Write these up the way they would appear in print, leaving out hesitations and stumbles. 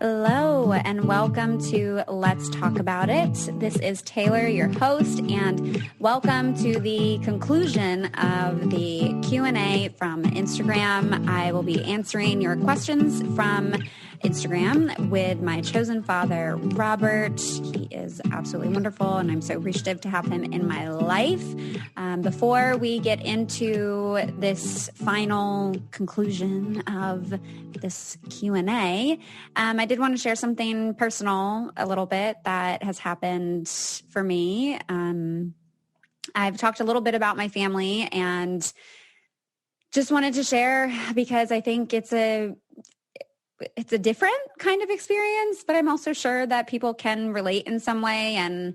Hello, and welcome to Let's Talk About It. This is Taylor, your host, and welcome to the conclusion of the Q&A from Instagram. I will be answering your questions from Instagram with my chosen father, Robert. He is absolutely wonderful, and I'm so appreciative to have him in my life. Before we get into this final conclusion of this Q&A, I did want to share something personal a little bit that has happened for me. I've talked a little bit about my family and just wanted to share because I think it's a different kind of experience, but I'm also sure that people can relate in some way. And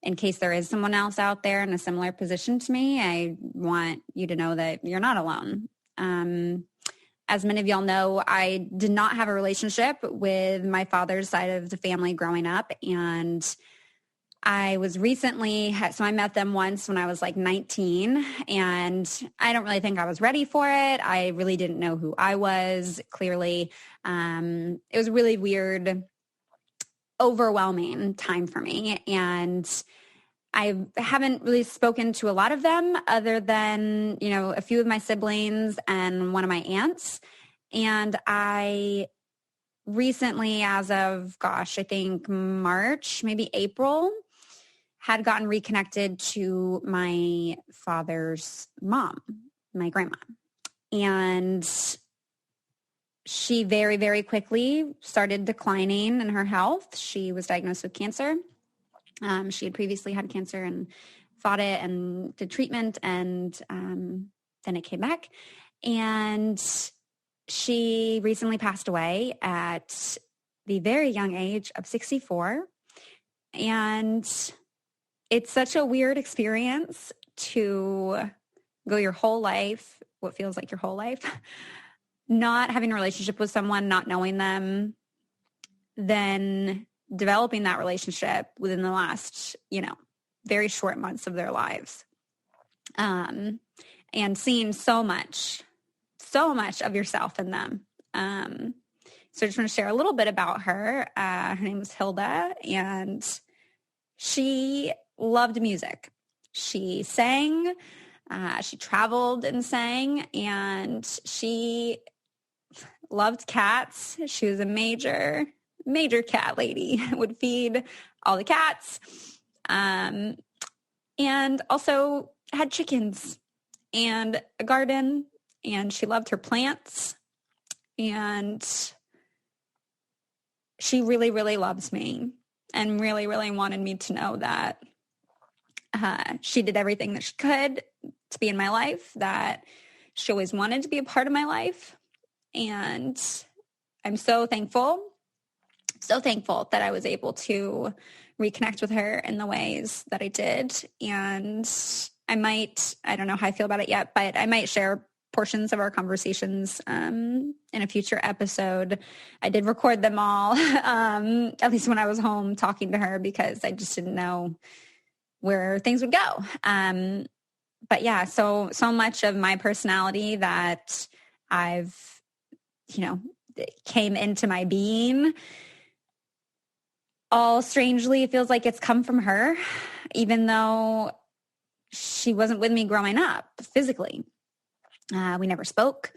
in case there is someone else out there in a similar position to me, I want you to know that you're not alone. As many of y'all know, I did not have a relationship with my father's side of the family growing up. And I was recently, so I met them once when I was like 19, and I don't really think I was ready for it. I really didn't know who I was, clearly. It was a really weird, overwhelming time for me. And I haven't really spoken to a lot of them other than, a few of my siblings and one of my aunts. And I recently, as of, I think March, maybe April, had gotten reconnected to my father's mom, my grandma. And she very, very quickly started declining in her health. She was diagnosed with cancer. She had previously had cancer and fought it and did treatment, and then it came back. And she recently passed away at the very young age of 64. And it's such a weird experience to go your whole life, what feels like your whole life, not having a relationship with someone, not knowing them, then developing that relationship within the last, very short months of their lives. And seeing so much of yourself in them. So I just want to share a little bit about her. Her name was Hilda, and she loved music. She sang, she traveled and sang, and she loved cats. She was a major cat lady, would feed all the cats, and also had chickens and a garden, and she loved her plants, and she really, really loves me and really, really wanted me to know that she did everything that she could to be in my life, that she always wanted to be a part of my life. And I'm so thankful that I was able to reconnect with her in the ways that I did. And I don't know how I feel about it yet, but I might share portions of our conversations in a future episode. I did record them all, at least when I was home talking to her, because I just didn't know where things would go. But yeah, so much of my personality that I've, came into my being, all strangely, it feels like it's come from her, even though she wasn't with me growing up physically. We never spoke.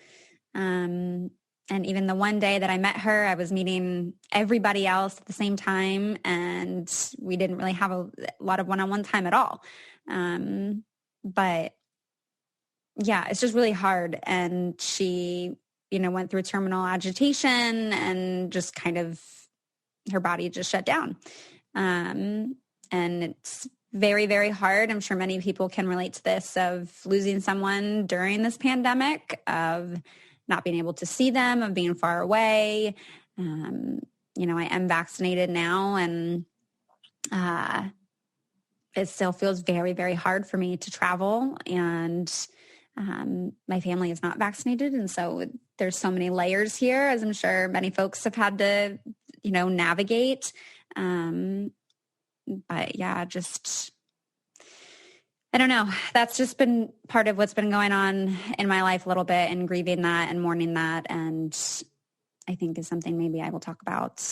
And even the one day that I met her, I was meeting everybody else at the same time, and we didn't really have a lot of one-on-one time at all. But yeah, it's just really hard. And she, went through terminal agitation and just kind of, her body just shut down. And it's very, very hard. I'm sure many people can relate to this, of losing someone during this pandemic, of not being able to see them, of being far away. I am vaccinated now, and it still feels very, very hard for me to travel. And my family is not vaccinated. And so there's so many layers here, as I'm sure many folks have had to, navigate. But yeah, I don't know. That's just been part of what's been going on in my life a little bit, and grieving that and mourning that. And I think is something maybe I will talk about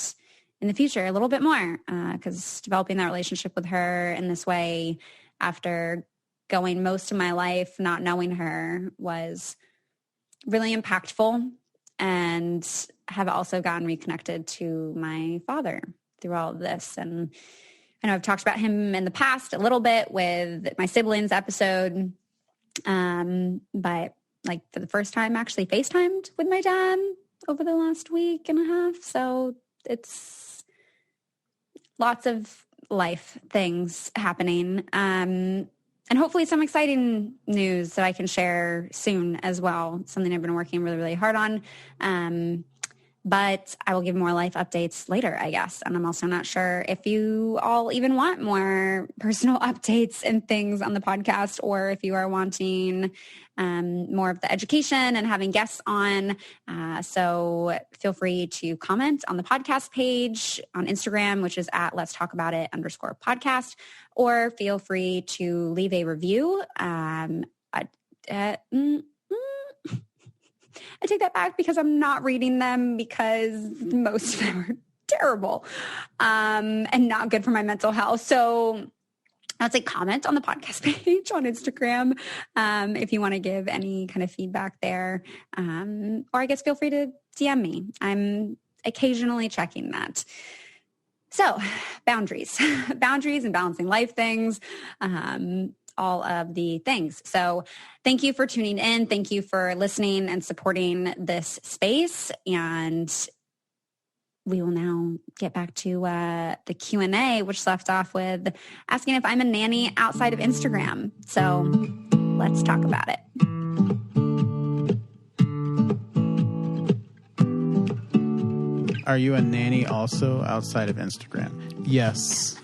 in the future a little bit more, because developing that relationship with her in this way after going most of my life not knowing her was really impactful, and have also gotten reconnected to my father through all of this. And I know I've talked about him in the past a little bit with my siblings episode, but like for the first time actually FaceTimed with my dad over the last week and a half. So it's lots of life things happening. And hopefully some exciting news that I can share soon as well. Something I've been working really, really hard on. But I will give more life updates later, I guess. And I'm also not sure if you all even want more personal updates and things on the podcast, or if you are wanting more of the education and having guests on. So feel free to comment on the podcast page on Instagram, which is at Let's Talk About It _podcast, or feel free to leave a review. I take that back because I'm not reading them, because most of them are terrible and not good for my mental health. So I'd say comment on the podcast page on Instagram if you want to give any kind of feedback there. Or I guess feel free to DM me. I'm occasionally checking that. So boundaries and balancing life things. All of the things. So thank you for tuning in. Thank you for listening and supporting this space. And we will now get back to the Q&A, which left off with asking if I'm a nanny outside of Instagram. So let's talk about it. Are you a nanny also outside of Instagram? Yes.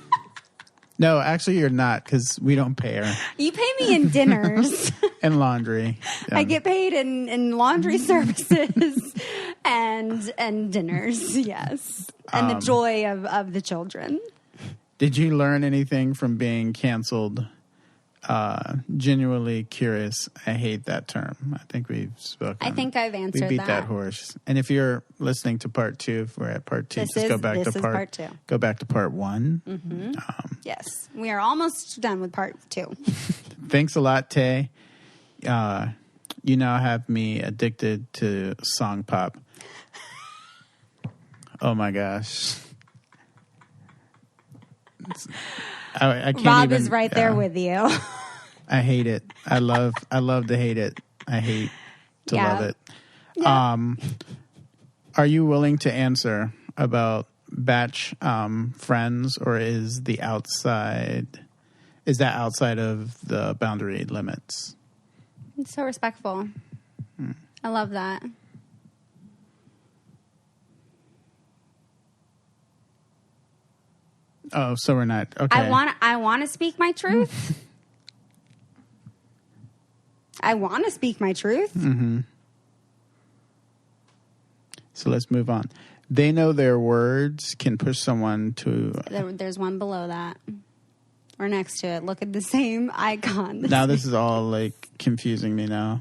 No, actually you're not, because we don't pay her. You pay me in dinners. And laundry. Yeah. I get paid in laundry services and dinners, yes. And the joy of the children. Did you learn anything from being canceled? Genuinely curious. I hate that term. I think we've spoken. I think I've answered that. We beat that horse. And if you're listening to part 2, if we're at part 2, go back to part 2. Go back to part 1. Mm-hmm. Yes, we are almost done with part 2. Thanks a lot, Tay. You now have me addicted to song pop. Oh my gosh. I can't Rob is right there with you. I hate it. I love to hate it. I hate to love it. Yeah. Are you willing to answer about batch friends, or is that outside of the boundary limits? It's so respectful. I love that. Oh, so we're not okay. I want to speak my truth. I want to speak my truth. Mm-hmm. So let's move on. They know their words can push someone to... There's one below that. Or next to it. Look at the same icon. Now this is all like confusing me now.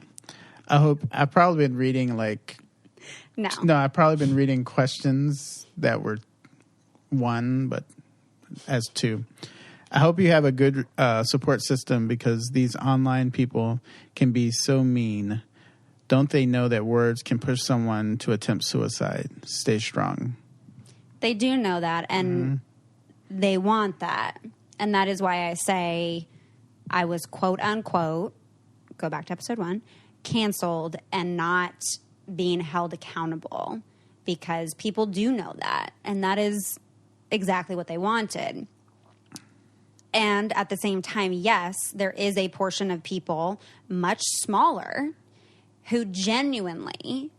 I've probably been reading No, I've probably been reading questions that were 1, but as 2. I hope you have a good support system, because these online people can be so mean. Don't they know that words can push someone to attempt suicide? Stay strong. They do know that, and they want that. And that is why I say I was, quote unquote, go back to episode 1, canceled and not being held accountable, because people do know that. And that is exactly what they wanted. And at the same time, yes, there is a portion of people, much smaller, who genuinely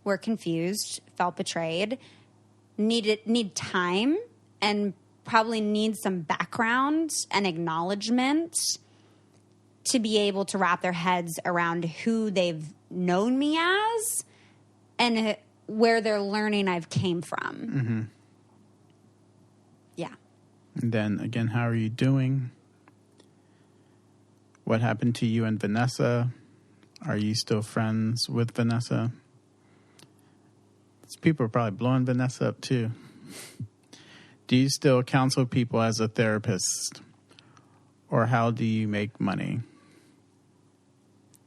were confused, felt betrayed, need time, and probably need some background and acknowledgement to be able to wrap their heads around who they've known me as and where they're learning I've came from. Mm-hmm. Yeah. And then again, how are you doing? What happened to you and Vanessa? Are you still friends with Vanessa? These people are probably blowing Vanessa up too. Do you still counsel people as a therapist? Or how do you make money?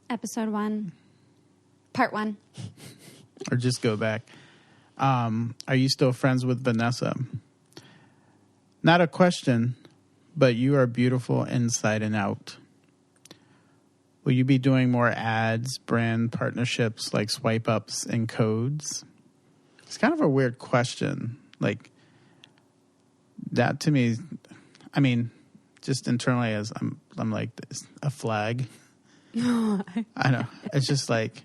Episode 1. Part 1. Or just go back. Are you still friends with Vanessa? Not a question, but you are beautiful inside and out. Will you be doing more ads, brand partnerships like swipe ups and codes? It's kind of a weird question. Like, that to me, I mean, just internally as I'm like this, a flag. I know. It's just like,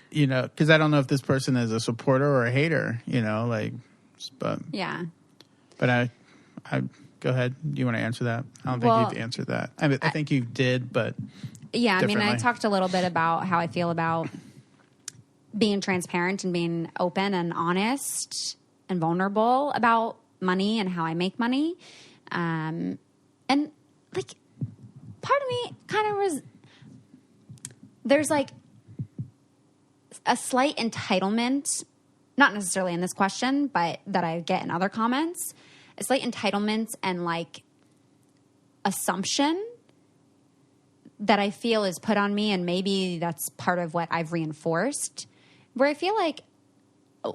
you know, because I don't know if this person is a supporter or a hater, you know, like, but yeah. But I go ahead. Do you want to answer that? I don't think you've answered that. I mean, I think you did, but yeah. I mean, I talked a little bit about how I feel about being transparent and being open and honest and vulnerable about money and how I make money. And like, part of me kind of was, there's like a slight entitlement, not necessarily in this question, but that I get in other comments, a slight entitlement and like assumption that I feel is put on me. And maybe that's part of what I've reinforced, where I feel like,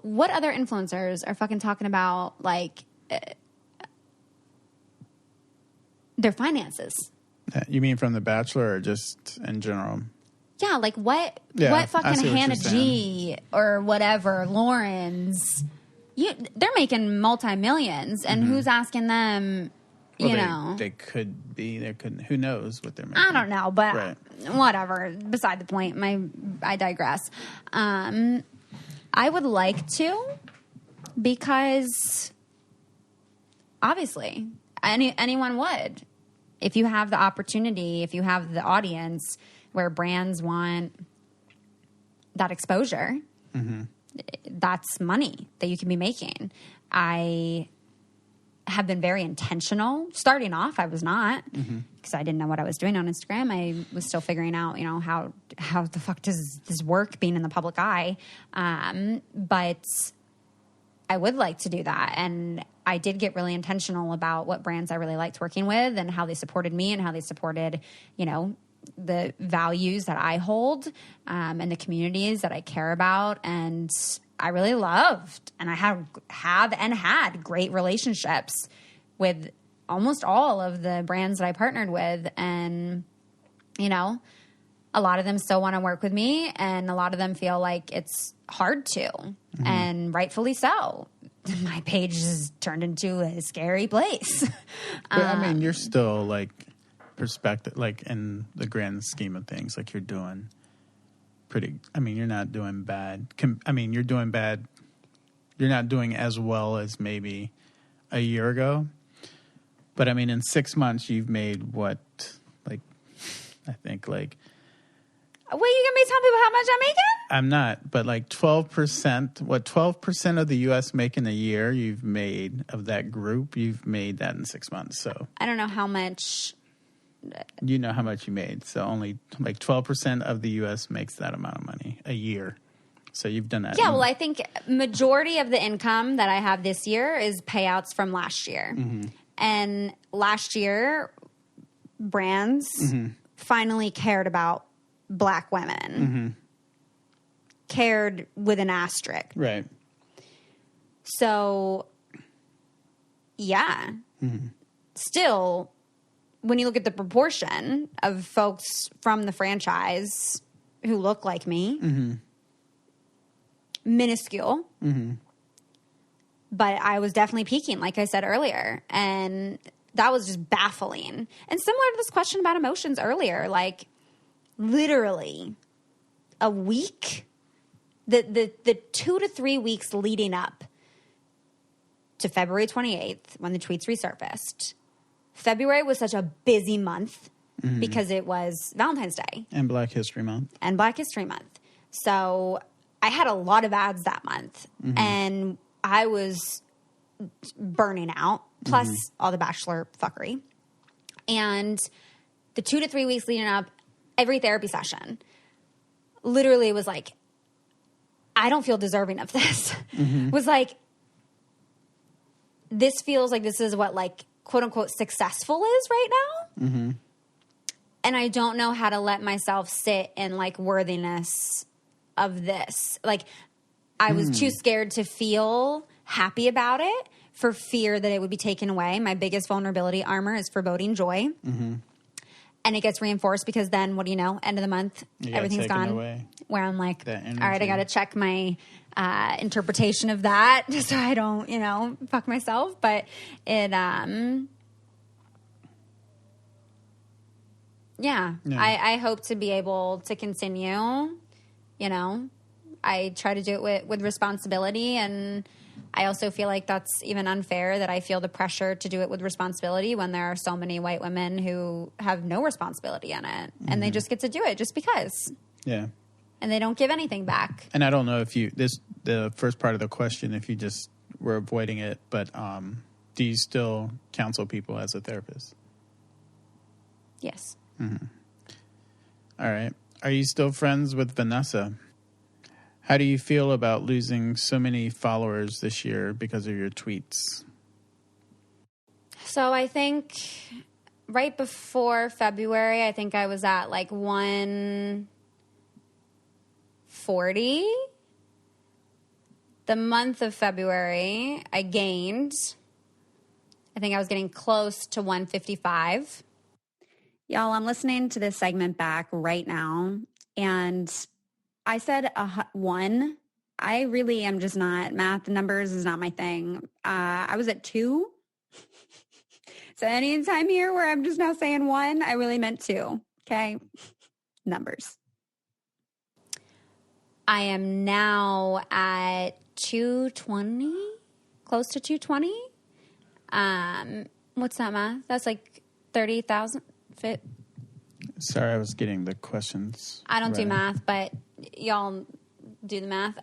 what other influencers are fucking talking about like their finances? You mean from The Bachelor or just in general? Yeah, like what fucking Hannah G or whatever, Lauren's, they're making multi-millions, and who's asking them, you know? They could be, they couldn't, who knows what they're making. I don't know, but whatever, beside the point, I digress. I would like to, because obviously anyone would. If you have the opportunity, if you have the audience where brands want that exposure, that's money that you can be making. I have been very intentional. Starting off, I was not, because I didn't know what I was doing on Instagram. I was still figuring out, you know, how the fuck does this work being in the public eye? But I would like to do that. And I did get really intentional about what brands I really liked working with and how they supported me and how they supported, you know, the values that I hold, and the communities that I care about. And I really loved, and I have had great relationships with almost all of the brands that I partnered with. And, you know, a lot of them still want to work with me, and a lot of them feel like it's hard to, and rightfully so. My page has turned into a scary place. But I mean, you're still like perspective, like in the grand scheme of things, like you're doing pretty, I mean, you're not doing bad. I mean, you're doing bad. You're not doing as well as maybe a year ago. But I mean, in 6 months, you've made what, like, I think like. Wait, you gonna be telling people how much I'm making? I'm not, but like 12%, what 12% of the U.S. make in a year you've made of that group, you've made that in 6 months. So I don't know how much. You know how much you made. So only like 12% of the U.S. makes that amount of money a year. So you've done that. Yeah, well, I think majority of the income that I have this year is payouts from last year. And last year, brands finally cared about Black women. Cared with an asterisk. Right. So, yeah. Still, when you look at the proportion of folks from the franchise who look like me, minuscule. But I was definitely peaking, like I said earlier. And that was just baffling. And similar to this question about emotions earlier, like literally a week, the 2 to 3 weeks leading up to February 28th when the tweets resurfaced. February was such a busy month because it was Valentine's Day. And Black History Month. So I had a lot of ads that month. And I was burning out, plus all the Bachelor fuckery. And the 2 to 3 weeks leading up, every therapy session literally was like, I don't feel deserving of this. Was like, this feels like this is what like quote unquote successful is right now. Mm-hmm. And I don't know how to let myself sit in like worthiness of this. Like I was too scared to feel happy about it for fear that it would be taken away. My biggest vulnerability armor is foreboding joy. Mm-hmm. And it gets reinforced because then what do you know? End of the month, everything's gone. Away. Where I'm like, all right, I got to check my interpretation of that so I don't, you know, fuck myself. But it, yeah. I hope to be able to continue, you know. I try to do it with responsibility, and I also feel like that's even unfair that I feel the pressure to do it with responsibility when there are so many white women who have no responsibility in it, and they just get to do it just because. Yeah. And they don't give anything back. And I don't know if the first part of the question, if you just were avoiding it, but do you still counsel people as a therapist? Yes. Mm-hmm. All right. Are you still friends with Vanessa? How do you feel about losing so many followers this year because of your tweets? So I think right before February, I think I was at like 140. The month of February, I gained. I think I was getting close to 155. Y'all, I'm listening to this segment back right now, and I said 1. I really am just not. Math numbers is not my thing. I was at 2. So anytime here where I'm just now saying 1, I really meant 2. Okay? Numbers. I am now at 220, close to 220. What's that math? That's like 30,000. Sorry, I was getting the questions. I don't do math, but y'all do the math.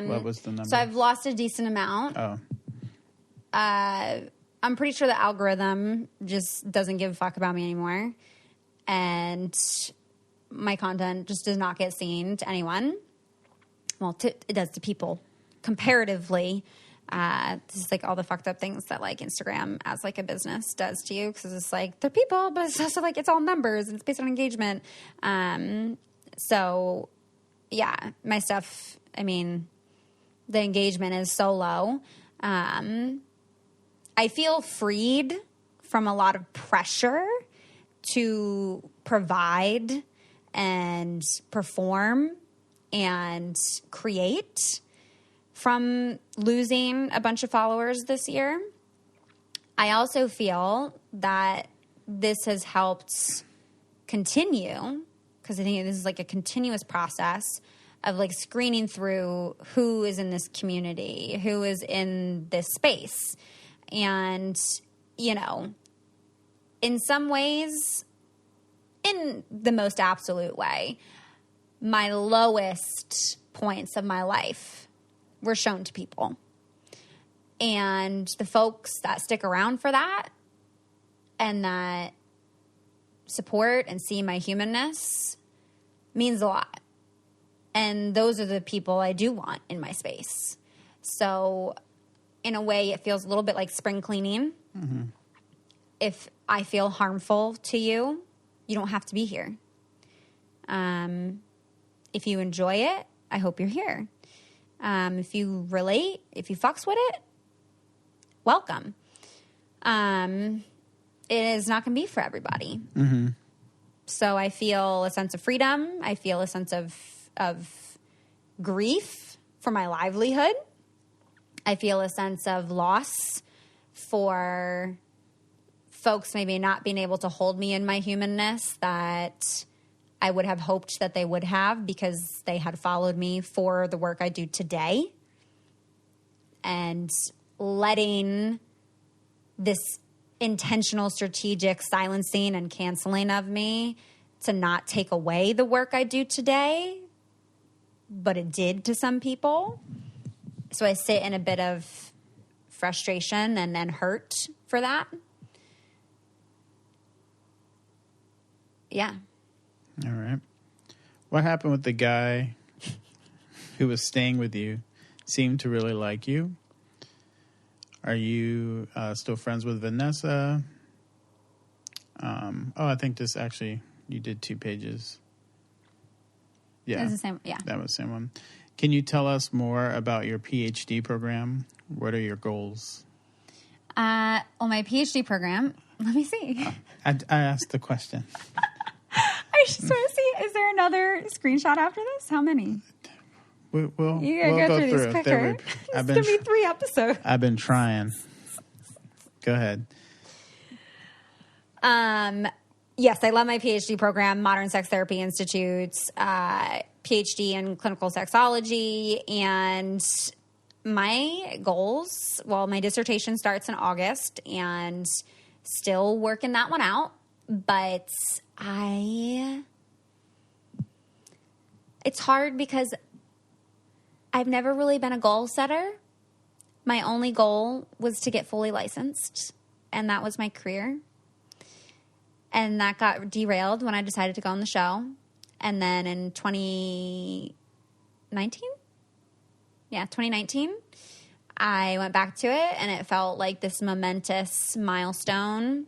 What was the number? So I've lost a decent amount. Oh. I'm pretty sure the algorithm just doesn't give a fuck about me anymore. And my content just does not get seen to anyone. Well, it does to people comparatively. This is like all the fucked up things that like Instagram as like a business does to you, because it's like they're people, but it's also like it's all numbers and it's based on engagement. So yeah, my stuff, I mean, the engagement is so low. I feel freed from a lot of pressure to provide and perform and create from losing a bunch of followers this year. I also feel that this has helped continue, because I think this is like a continuous process of like screening through who is in this community, who is in this space. And, you know, in some ways, in the most absolute way, my lowest points of my life were shown to people. And the folks that stick around for that and that support and see my humanness means a lot. And those are the people I do want in my space. So in a way, it feels a little bit like spring cleaning. Mm-hmm. If I feel harmful to you, you don't have to be here. If you enjoy it, I hope you're here. If you relate, if you fucks with it, welcome. It is not going to be for everybody. Mm-hmm. So I feel a sense of freedom. I feel a sense of grief for my livelihood. I feel a sense of loss for folks maybe not being able to hold me in my humanness that I would have hoped that they would have, because they had followed me for the work I do today. And letting this intentional, strategic silencing and canceling of me to not take away the work I do today, but it did to some people. So I sit in a bit of frustration and hurt for that. Yeah. All right. What happened with the guy who was staying with you? Seemed to really like you. Are you still friends with Vanessa? I think this actually, you did 2 pages. Yeah. It's the same. Yeah. That was the same one. Can you tell us more about your PhD program? What are your goals? My PhD program, let me see. I asked the question. I just want to see, is there another screenshot after this? How many? We'll go through these quicker. It's going to be 3 episodes. I've been trying. Go ahead. Yes, I love my PhD program, Modern Sex Therapy Institute's PhD in clinical sexology. And my goals, my dissertation starts in August and still working that one out. But it's hard because I've never really been a goal setter. My only goal was to get fully licensed, and that was my career. And that got derailed when I decided to go on the show. And then in 2019, I went back to it, and it felt like this momentous milestone.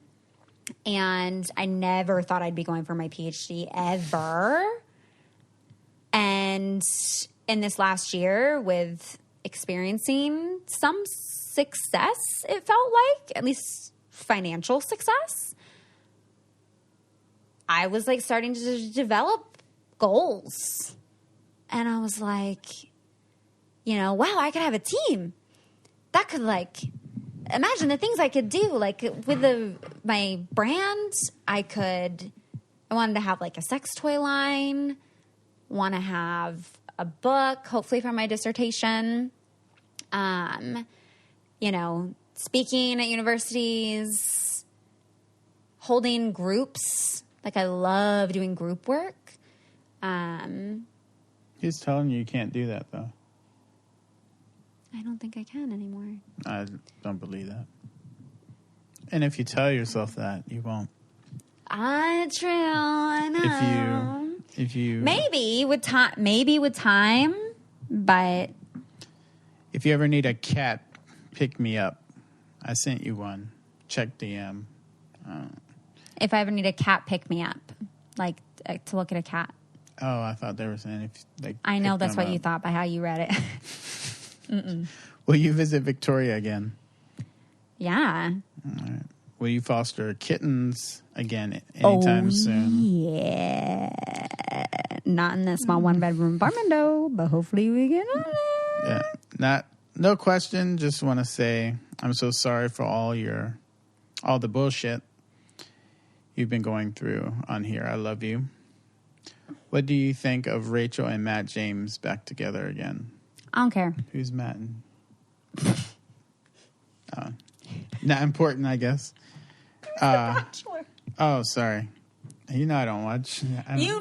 And I never thought I'd be going for my PhD ever. And in this last year, with experiencing some success, it felt like, at least financial success, I was like starting to develop goals. And I was like, wow, I could have a team. That could imagine the things I could do. Like with my brand, I wanted to have like a sex toy line, want to have a book, hopefully for my dissertation, speaking at universities, holding groups. Like, I love doing group work. He's telling you can't do that, though. I don't think I can anymore. I don't believe that. And if you tell yourself that, you won't. True, I know. If you maybe with time, but if you ever need a cat pick me up, I sent you one. Check DM. If I ever need a cat pick me up, like to look at a cat. Oh, I thought they were saying if they. I know that's what you thought by how you read it. Will you visit Victoria again? Yeah. All right. Will you foster kittens again anytime soon? Yeah. Not in that small 1-bedroom apartment, though, but hopefully we get on it. Yeah. No question. Just want to say I'm so sorry for all the bullshit you've been going through on here. I love you. What do you think of Rachel and Matt James back together again? I don't care. Who's Matt? Not important, I guess. Bachelor. Oh, sorry. I don't watch. He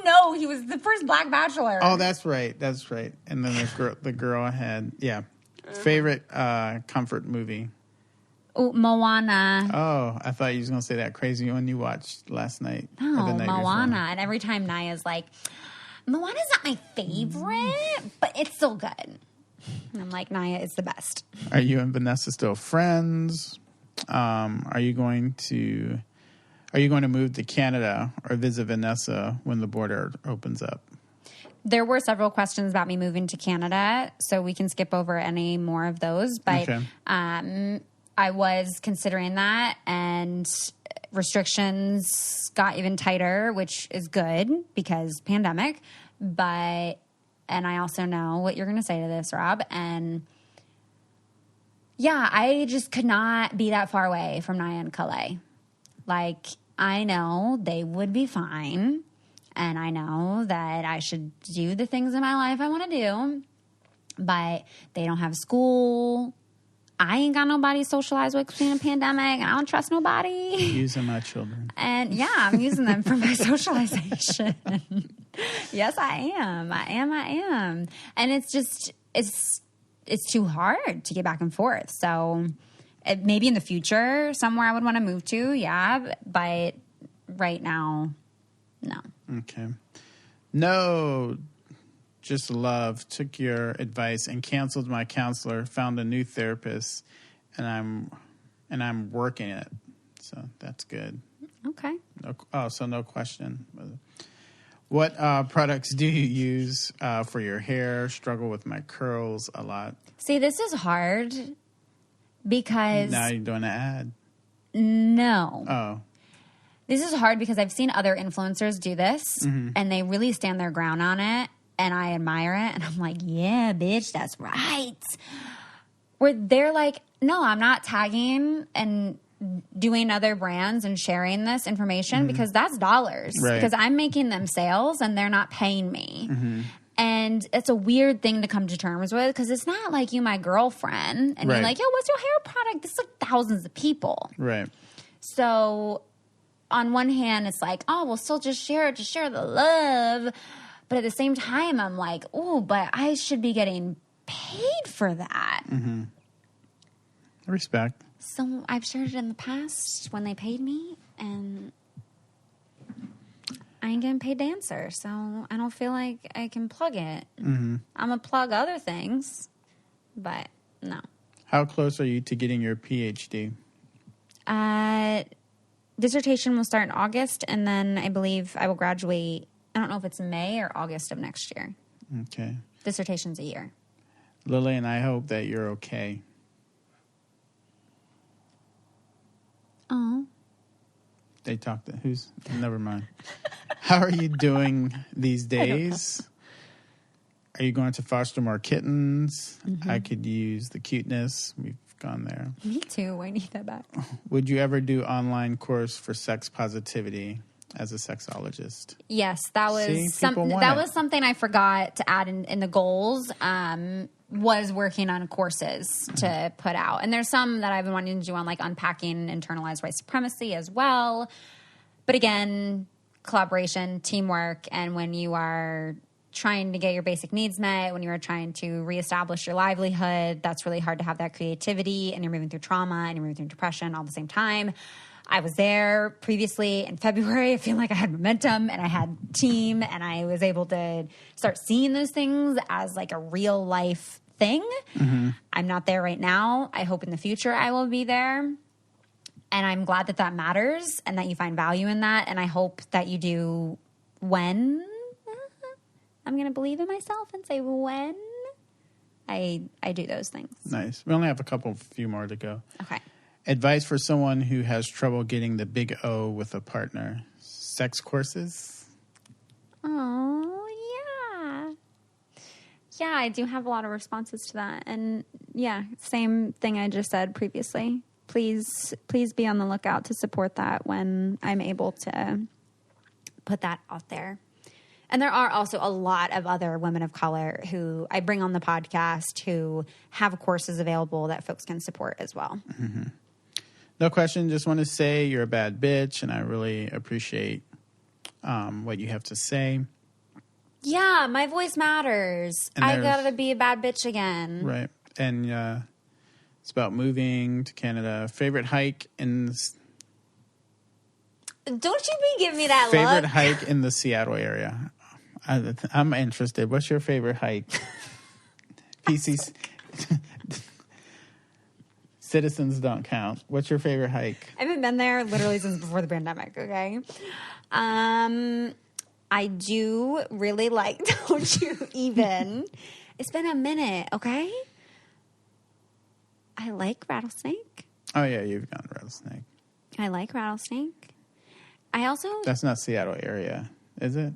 was the first Black Bachelor. Oh, that's right. And then the girl had, favorite comfort movie. Oh, Moana. Oh, I thought you was going to say that crazy one you watched last night. No, Moana. And every time Naya's like, Moana's not my favorite, but it's still good. And I'm like, Naya is the best. Are you and Vanessa still friends? Are you going to move to Canada or visit Vanessa when the border opens up? There were several questions about me moving to Canada, so we can skip over any more of those. But okay. I was considering that, and restrictions got even tighter, which is good because pandemic. And I also know what you're going to say to this, Rob. And yeah, I just could not be that far away from Naya and Calais. Like, I know they would be fine. And I know that I should do the things in my life I want to do. But they don't have school. I ain't got nobody to socialize with between a pandemic. I don't trust nobody. Using my children. And yeah, I'm using them for my socialization. Yes, I am. And it's just, it's too hard to get back and forth. So maybe in the future, somewhere I would want to move to, yeah. But right now, no. Okay. No, just love, took your advice and canceled my counselor, found a new therapist, and I'm working it. So that's good. Okay. So no question. What products do you use for your hair? Struggle with my curls a lot. See, this is hard because... Now you're doing an ad. No. Oh. This is hard because I've seen other influencers do this, and they really stand their ground on it, and I admire it. And I'm like, yeah, bitch, that's right. Where they're like, no, I'm not tagging and doing other brands and sharing this information because that's dollars. Right. Because I'm making them sales, and they're not paying me. And it's a weird thing to come to terms with because it's not like you, my girlfriend, and you're like, yo, what's your hair product? This is like thousands of people. Right. So on one hand, it's like, oh, we'll still just share it, just share the love. But at the same time, I'm like, oh, but I should be getting paid for that. Respect. So I've shared it in the past when they paid me, and I ain't getting paid to answer, so I don't feel like I can plug it. I'm going to plug other things, but no. How close are you to getting your PhD? Dissertation will start in August, and then I believe I will graduate. I don't know if it's May or August of next year. Okay. Dissertation's a year. Lily, and I hope that you're okay. Oh. They talked to who's? Never mind. How are you doing these days? Are you going to foster more kittens? I could use the cuteness. We've gone there. Me too. I need that back. Would you ever do online course for sex positivity as a sexologist? Yes, that was something I forgot to add in the goals. Was working on courses to put out. And there's some that I've been wanting to do on like unpacking internalized white supremacy as well. But again, collaboration, teamwork, and when you are trying to get your basic needs met, when you are trying to reestablish your livelihood, that's really hard to have that creativity, and you're moving through trauma and you're moving through depression all at the same time. I was there previously in February. I feel like I had momentum and I had team, and I was able to start seeing those things as like a real life thing. I'm not there right now. I hope in the future I will be there. And I'm glad that that matters and that you find value in that. And I hope that you do when I'm going to believe in myself and say when I do those things. Nice. We only have a few more to go. Okay. Advice for someone who has trouble getting the big O with a partner. Sex courses? Oh, yeah. Yeah, I do have a lot of responses to that. And yeah, same thing I just said previously. Please be on the lookout to support that when I'm able to put that out there. And there are also a lot of other women of color who I bring on the podcast who have courses available that folks can support as well. No question. Just want to say you're a bad bitch, and I really appreciate what you have to say. Yeah, my voice matters. I gotta be a bad bitch again. Right. And it's about moving to Canada. Favorite hike in... Don't you be giving me that favorite look. hike in the Seattle area. I'm interested. What's your favorite hike? PCs... Citizens don't count. What's your favorite hike? I haven't been there literally since before the pandemic, okay? I do really like, don't you even? It's been a minute, okay? I like Rattlesnake. Oh, yeah, you've gone to Rattlesnake. I like Rattlesnake. I also... That's not Seattle area, is it?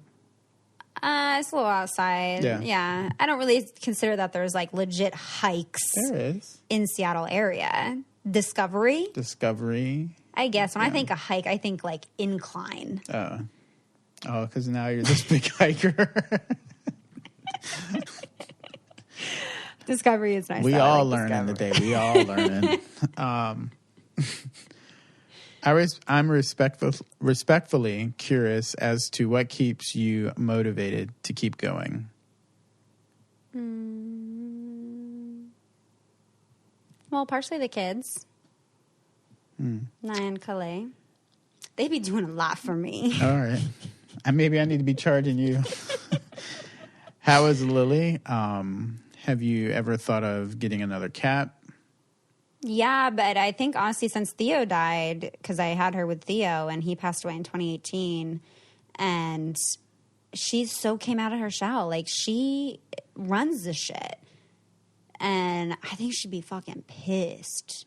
It's a little outside. Yeah. I don't really consider that there's like legit hikes. There is. In Seattle area. Discovery. I guess when I think a hike, I think like incline. Oh, because now you're this big hiker. Discovery is nice. We all learning today. We all learning. I'm respectfully curious as to what keeps you motivated to keep going. Well, partially the kids. Nia and Calais. They be doing a lot for me. All right. Maybe I need to be charging you. How is Lily? Have you ever thought of getting another cat? Yeah, but I think honestly since Theo died, because I had her with Theo and he passed away in 2018, and she so came out of her shell. Like, she runs the shit. And I think she'd be fucking pissed.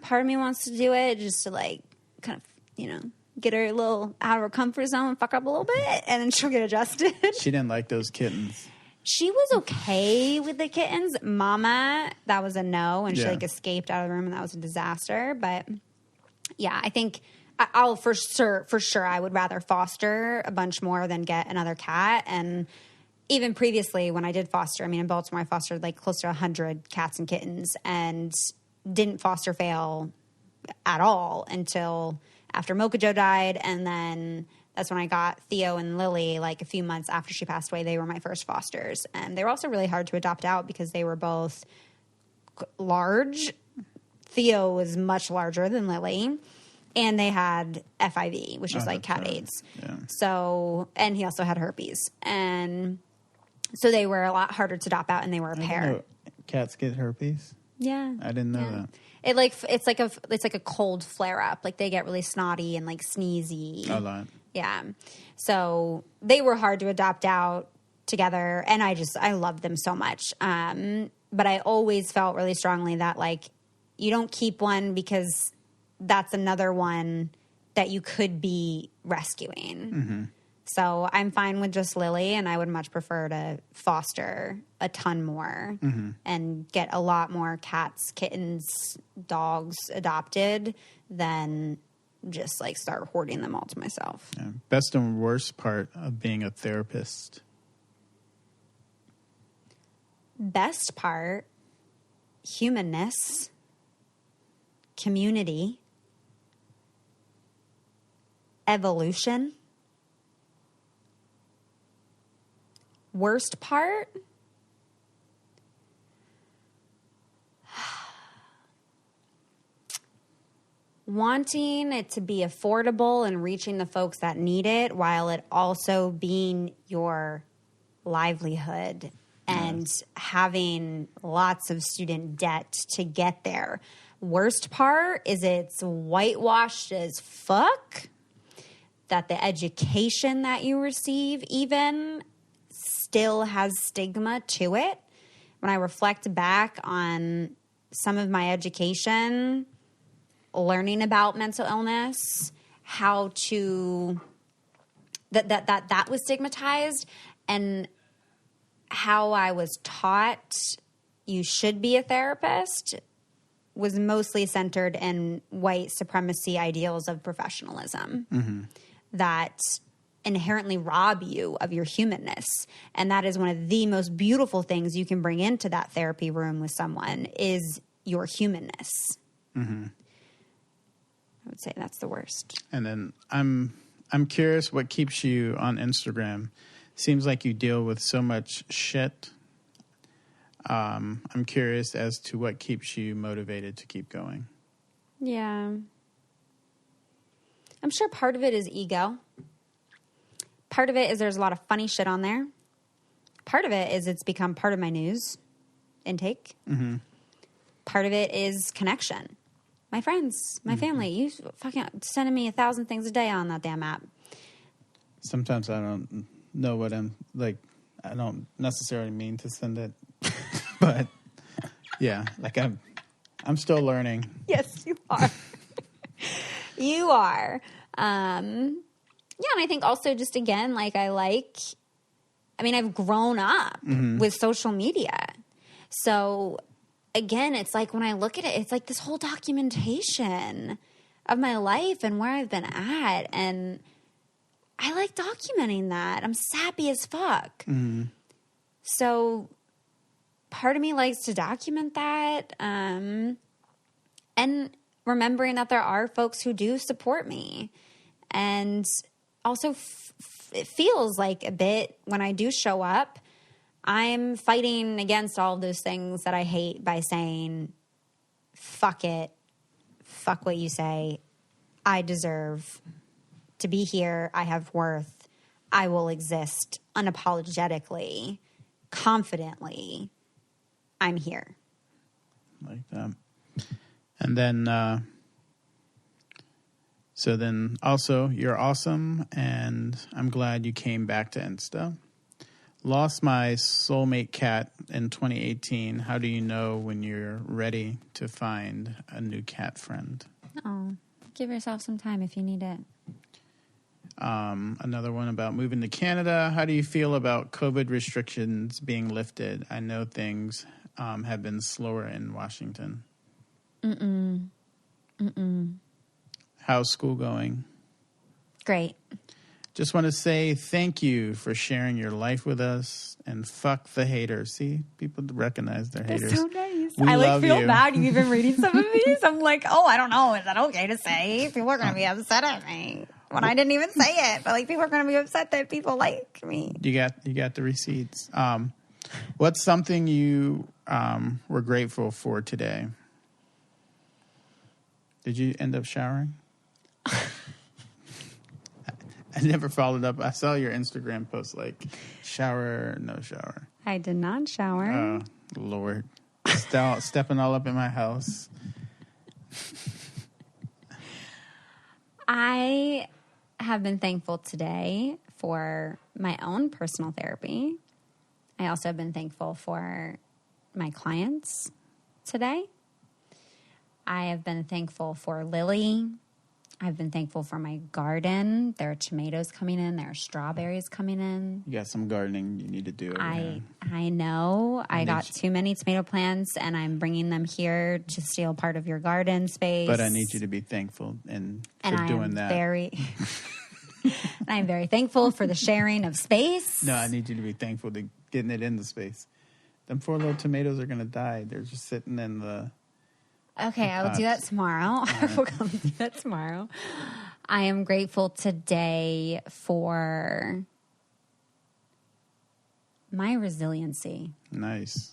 Part of me wants to do it just to, like, kind of, you know, get her a little out of her comfort zone and fuck up a little bit, and then she'll get adjusted. She didn't like those kittens. She was okay with the kittens. Mama, that was a no, and she, like, escaped out of the room, and that was a disaster. But, yeah, I think I'll for sure, I would rather foster a bunch more than get another cat. And even previously when I did foster, I mean, in Baltimore, I fostered like close to 100 cats and kittens and didn't foster fail at all until after Mocha Joe died. And then that's when I got Theo and Lily, like a few months after she passed away. They were my first fosters. And they were also really hard to adopt out because they were both large. Theo was much larger than Lily. And they had FIV, which is like cat AIDS. Yeah. So, and he also had herpes. And so they were a lot harder to adopt out, and they were a pair. Cats get herpes? Yeah. I didn't know that. It's like a cold flare up. Like, they get really snotty and like sneezy. A lot. Yeah. So they were hard to adopt out together, and I loved them so much. But I always felt really strongly that, like, you don't keep one because that's another one that you could be rescuing. Mm-hmm. So I'm fine with just Lily, and I would much prefer to foster a ton more and get a lot more cats, kittens, dogs adopted than just like start hoarding them all to myself. Yeah. Best and worst part of being a therapist? Best part, humanness, community, evolution. Worst part? Wanting it to be affordable and reaching the folks that need it while it also being your livelihood and having lots of student debt to get there. Worst part is it's whitewashed as fuck, that the education that you receive even still has stigma to it. When I reflect back on some of my education, learning about mental illness, how to that was stigmatized, and how I was taught you should be a therapist was mostly centered in white supremacy ideals of professionalism that inherently rob you of your humanness. And that is one of the most beautiful things you can bring into that therapy room with someone is your humanness. Mm-hmm. I would say that's the worst. And then I'm curious what keeps you on Instagram. Seems like you deal with so much shit. I'm curious as to what keeps you motivated to keep going. Yeah. I'm sure part of it is ego. Part of it is there's a lot of funny shit on there. Part of it is it's become part of my news intake. Mm-hmm. Part of it is connection. My friends, my family. You fucking sending me 1,000 things a day on that damn app. Sometimes I don't know what I'm like. I don't necessarily mean to send it, but yeah, like I'm still learning. Yes, you are. You are. Yeah, and I think also just again, like I've grown up with social media. So again, it's like when I look at it, it's like this whole documentation of my life and where I've been at. And I like documenting that. I'm sappy as fuck. Mm-hmm. So part of me likes to document that. And remembering that there are folks who do support me. And also it feels like a bit when I do show up, I'm fighting against all of those things that I hate by saying, fuck it, fuck what you say, I deserve to be here, I have worth, I will exist unapologetically, confidently, I'm here. Like that. And then, so then also, you're awesome, and I'm glad you came back to Insta. Lost my soulmate cat in 2018. How do you know when you're ready to find a new cat friend? Oh, give yourself some time if you need it. Another one about moving to Canada. How do you feel about COVID restrictions being lifted? I know things have been slower in Washington. How's school going? Great. Just want to say thank you for sharing your life with us, and fuck the haters. See, people recognize their haters. That's so nice. We love feel you. bad you even reading some of these. I'm like, oh, I don't know. Is that okay to say? People are going to be upset at me when I didn't even say it. But like, people are going to be upset that people like me. You got the receipts. What's something you were grateful for today? Did you end up showering? I never followed up. I saw your Instagram post, like, shower, no shower. I did not shower. Oh, Lord. Stepping all up in my house. I have been thankful today for my own personal therapy. I also have been thankful for my clients today. I have been thankful for Lily. I've been thankful for my garden. There are tomatoes coming in. There are strawberries coming in. You got some gardening you need to do. I know. I got too many tomato plants, and I'm bringing them here to steal part of your garden space. But I need you to be thankful for doing that. I'm very thankful for the sharing of space. No, I need you to be thankful to getting it in the space. Them 4 little tomatoes are going to die. They're just sitting in the... Okay, I will do that tomorrow. I will come do that tomorrow. I am grateful today for my resiliency. Nice.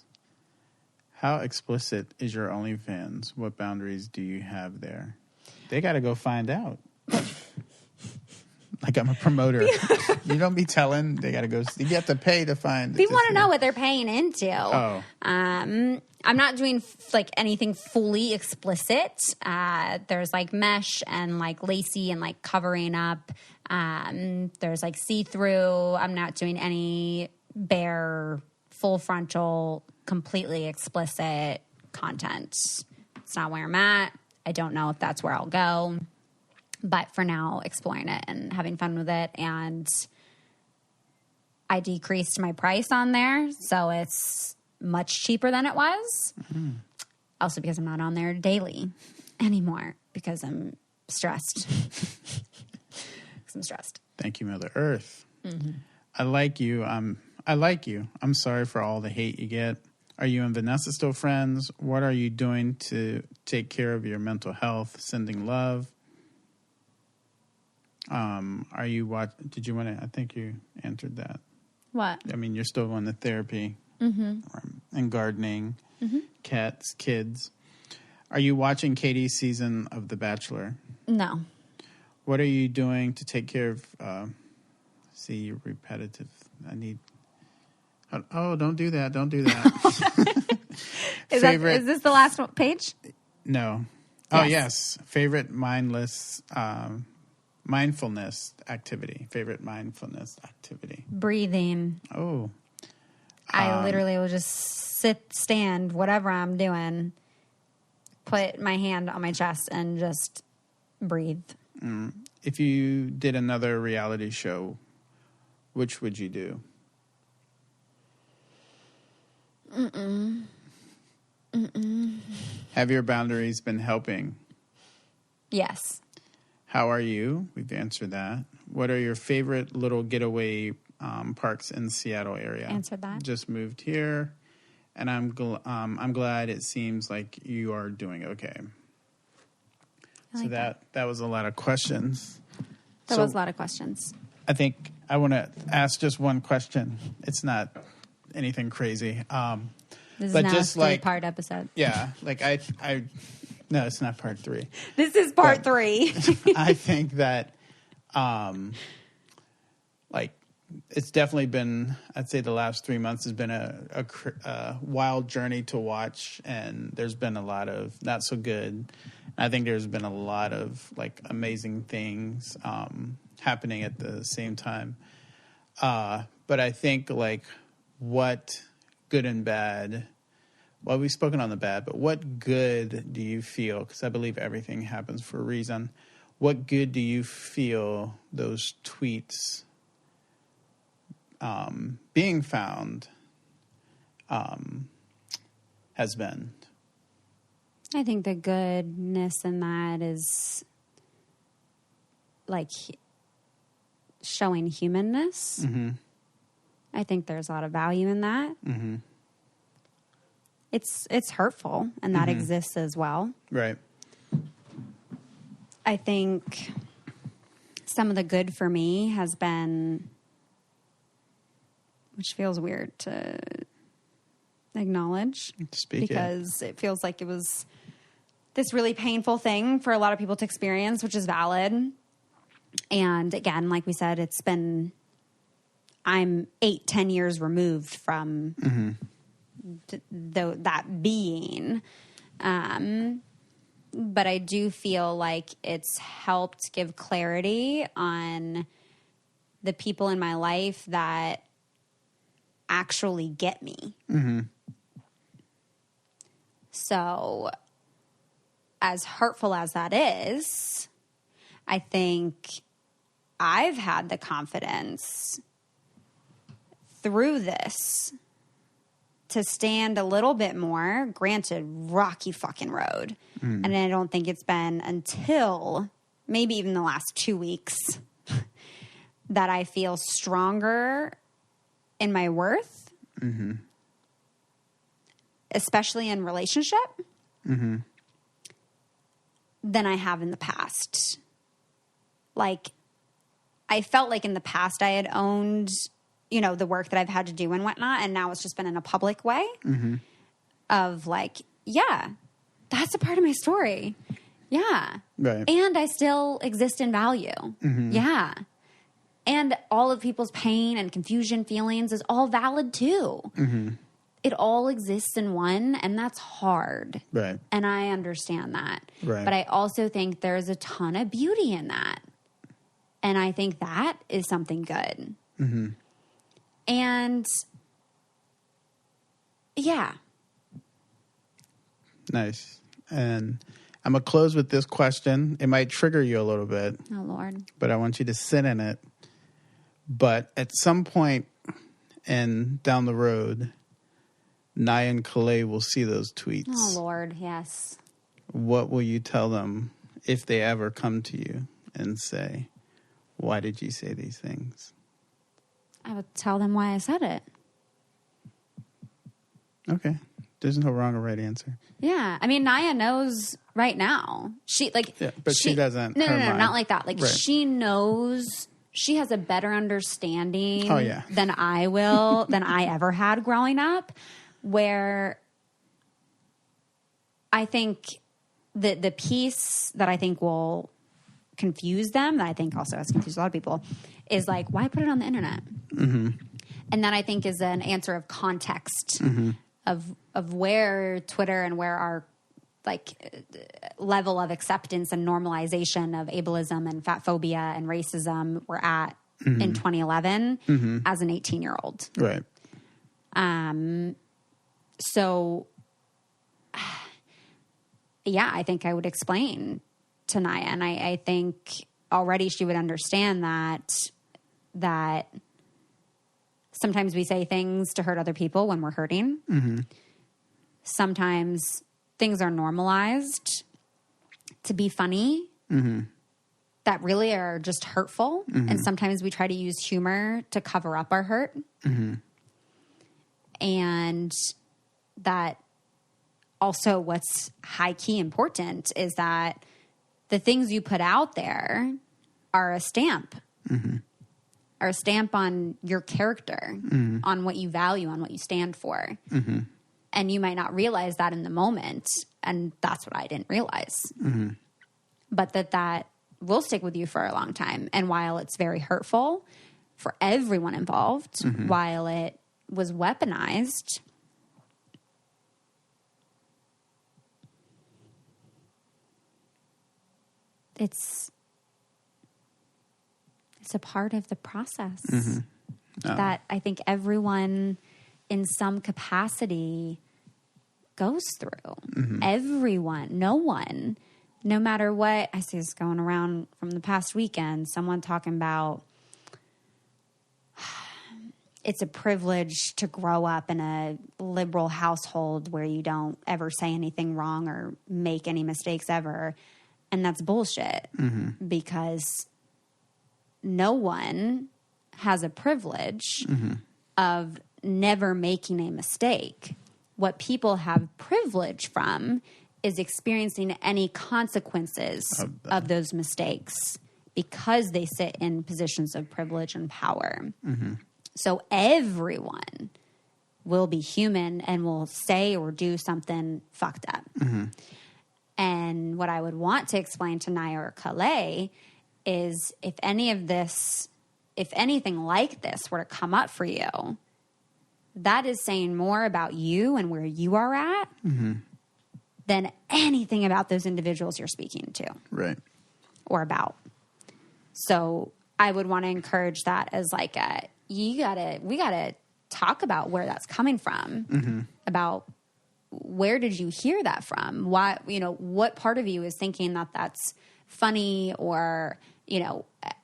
How explicit is your OnlyFans? What boundaries do you have there? They got to go find out. Like I'm a promoter. You don't be telling. They got to go. You have to pay to find. People want to know what they're paying into. Oh. I'm not doing like anything fully explicit. There's like mesh and like lacy and like covering up. There's like see-through. I'm not doing any bare, full frontal, completely explicit content. It's not where I'm at. I don't know if that's where I'll go. But for now, exploring it and having fun with it. And I decreased my price on there, so it's much cheaper than it was. Mm-hmm. Also because I'm not on there daily anymore because I'm stressed. Thank you, Mother Earth. Mm-hmm. I like you. I'm sorry for all the hate you get. Are you and Vanessa still friends? What are you doing to take care of your mental health? Sending love. Are you did you want to, I think you answered that. What? I mean, you're still going to therapy and gardening, cats, kids. Are you watching Katie's season of The Bachelor? No. What are you doing to take care of, you're repetitive. Don't do that. Don't do that. Is this the last page? No. Yes. Oh, yes. Favorite mindfulness activity. Favorite mindfulness activity. Breathing. Oh. I literally will just stand, whatever I'm doing, put my hand on my chest and just breathe. If you did another reality show, which would you do? Have your boundaries been helping? Yes. How are you? We've answered that. What are your favorite little getaway parks in the Seattle area? Answered that. Just moved here, and I'm glad it seems like you are doing okay. So that was a lot of questions. That was a lot of questions. I think I want to ask just one question. It's not anything crazy. This is but now just a like part episode. Yeah, like no, it's not part 3. This is part 3. I think that, like it's definitely been, I'd say the last 3 months has been a wild journey to watch, and there's been a lot of not so good. I think there's been a lot of like amazing things happening at the same time. But I think like what good and bad, well, we've spoken on the bad, but what good do you feel? Because I believe everything happens for a reason. What good do you feel those tweets being found has been? I think the goodness in that is like showing humanness. Mm-hmm. I think there's a lot of value in that. Mm-hmm. It's hurtful, and that exists as well. Right. I think some of the good for me has been, which feels weird to acknowledge, because it feels like it was this really painful thing for a lot of people to experience, which is valid. And again, like we said, I'm 8-10 years removed from that being. But I do feel like it's helped give clarity on the people in my life that actually get me. Mm-hmm. So as hurtful as that is, I think I've had the confidence through this to stand a little bit more, granted, rocky fucking road. Mm. And I don't think it's been until maybe even the last 2 weeks that I feel stronger in my worth, especially in relationship, than I have in the past. Like, I felt like in the past I had owned, the work that I've had to do and whatnot, and now it's just been in a public way of like, yeah, that's a part of my story. Yeah. Right. And I still exist in value. Mm-hmm. Yeah. And all of people's pain and confusion feelings is all valid too. Mm-hmm. It all exists in one, and that's hard. Right. And I understand that. Right. But I also think there's a ton of beauty in that. And I think that is something good. Mm-hmm. And yeah. Nice. And I'm going to close with this question. It might trigger you a little bit. Oh, Lord. But I want you to sit in it. But at some point down the road, Naya and Calais will see those tweets. Oh, Lord, yes. What will you tell them if they ever come to you and say, why did you say these things? I would tell them why I said it. Okay. There's no wrong or right answer. Yeah. I mean, Naya knows right now. She doesn't. No, not like that. Like, right. She knows, she has a better understanding than I will, than I ever had growing up, where I think the piece that I think will confuse them, that I think also has confused a lot of people, is like, why put it on the internet? Mm-hmm. And that I think is an answer of context of where Twitter and where our like level of acceptance and normalization of ableism and fat phobia and racism were at in 2011 as an 18-year-old. Right. So yeah, I think I would explain to Naya, and I think already she would understand that sometimes we say things to hurt other people when we're hurting. Mm-hmm. Sometimes things are normalized to be funny that really are just hurtful. Mm-hmm. And sometimes we try to use humor to cover up our hurt. Mm-hmm. And that also what's high key important is that the things you put out there are a stamp. Mm-hmm. Are a stamp on your character, on what you value, on what you stand for. Mm-hmm. And you might not realize that in the moment. And that's what I didn't realize. Mm-hmm. But that will stick with you for a long time. And while it's very hurtful, for everyone involved while it was weaponized. It's a part of the process that I think everyone in some capacity goes through. Everyone, no one, no matter what. I see this going around from the past weekend, someone talking about it's a privilege to grow up in a liberal household where you don't ever say anything wrong or make any mistakes ever. And that's bullshit because no one has a privilege of never making a mistake. What people have privilege from is experiencing any consequences of those mistakes because they sit in positions of privilege and power. So everyone will be human and will say or do something fucked up. And what I would want to explain to Naya or Calais is if anything like this were to come up for you, that is saying more about you and where you are at than anything about those individuals you're speaking to. Right. Or about. So I would want to encourage that as like we gotta talk about where that's coming from, about where did you hear that from? Why, what part of you is thinking that that's funny, or,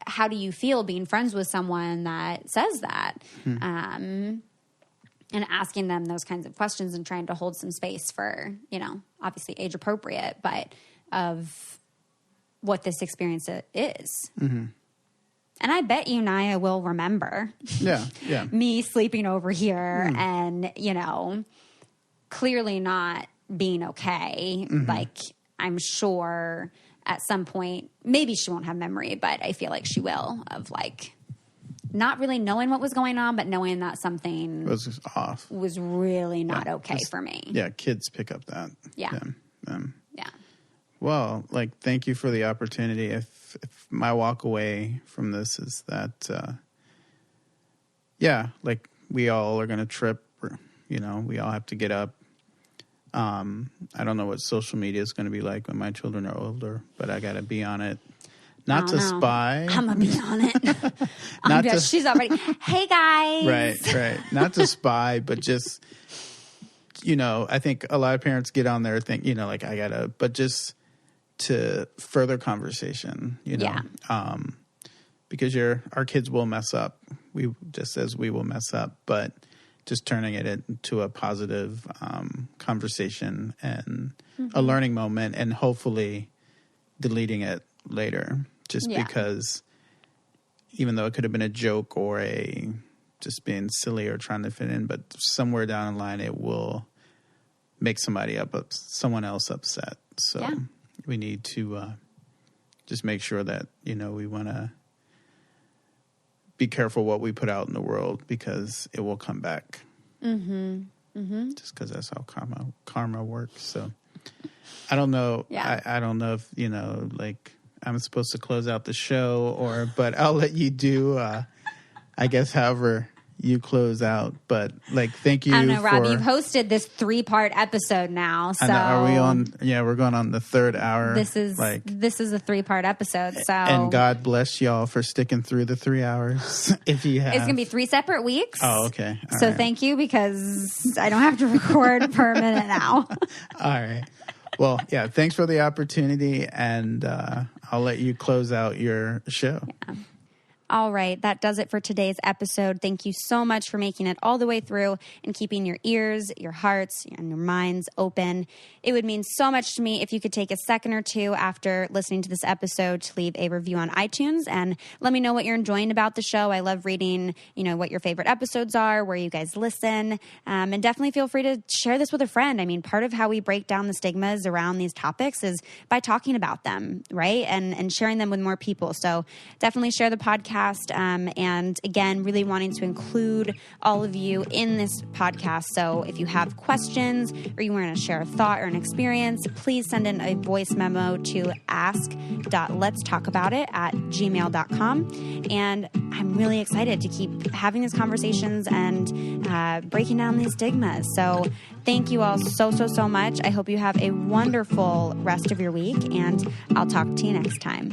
how do you feel being friends with someone that says that? And asking them those kinds of questions and trying to hold some space for, obviously age appropriate, but of what this experience is. And I bet you, Naya, will remember me sleeping over here and, clearly not being okay. Like, I'm sure at some point, maybe she won't have memory, but I feel like she will, of like not really knowing what was going on, but knowing that something was off, was really not okay for me. Yeah. Kids pick up that. Yeah. Well, like, thank you for the opportunity. If my walk away from this is that, like, we all are going to trip, or, we all have to get up. I don't know what social media is going to be like when my children are older, but I got to be on it. Not to spy. I'm going to be on it. She's already, hey guys. Right. Not to spy, but just, I think a lot of parents get on there think, but just to further conversation, because our kids will mess up. We will mess up, but just turning it into a positive conversation and a learning moment, and hopefully deleting it later. Just because, even though it could have been a joke or just being silly or trying to fit in, but somewhere down the line it will make someone else upset. So we need to just make sure that we want to be careful what we put out in the world, because it will come back. Just because that's how karma works. So I don't know. I don't know if I'm supposed to close out the show, but I'll let you do. I guess however you close out. But thank you. I don't know, Rob. You've hosted this 3-part episode now. So are we on? Yeah, we're going on the 3rd hour. This is a 3-part episode. So, and God bless y'all for sticking through the 3 hours. If you have, it's gonna be 3 separate weeks. Oh, okay. All right. Thank you, because I don't have to record per minute now. All right. Well, thanks for the opportunity, and I'll let you close out your show. Yeah. All right, that does it for today's episode. Thank you so much for making it all the way through and keeping your ears, your hearts, and your minds open. It would mean so much to me if you could take a second or two after listening to this episode to leave a review on iTunes and let me know what you're enjoying about the show. I love reading, what your favorite episodes are, where you guys listen, and definitely feel free to share this with a friend. I mean, part of how we break down the stigmas around these topics is by talking about them, right? And sharing them with more people. So definitely share the podcast. podcast. And again, really wanting to include all of you in this podcast. So if you have questions or you want to share a thought or an experience, please send in a voice memo to ask.letstalkaboutit@gmail.com. And I'm really excited to keep having these conversations and breaking down these stigmas. So thank you all so much. I hope you have a wonderful rest of your week, and I'll talk to you next time.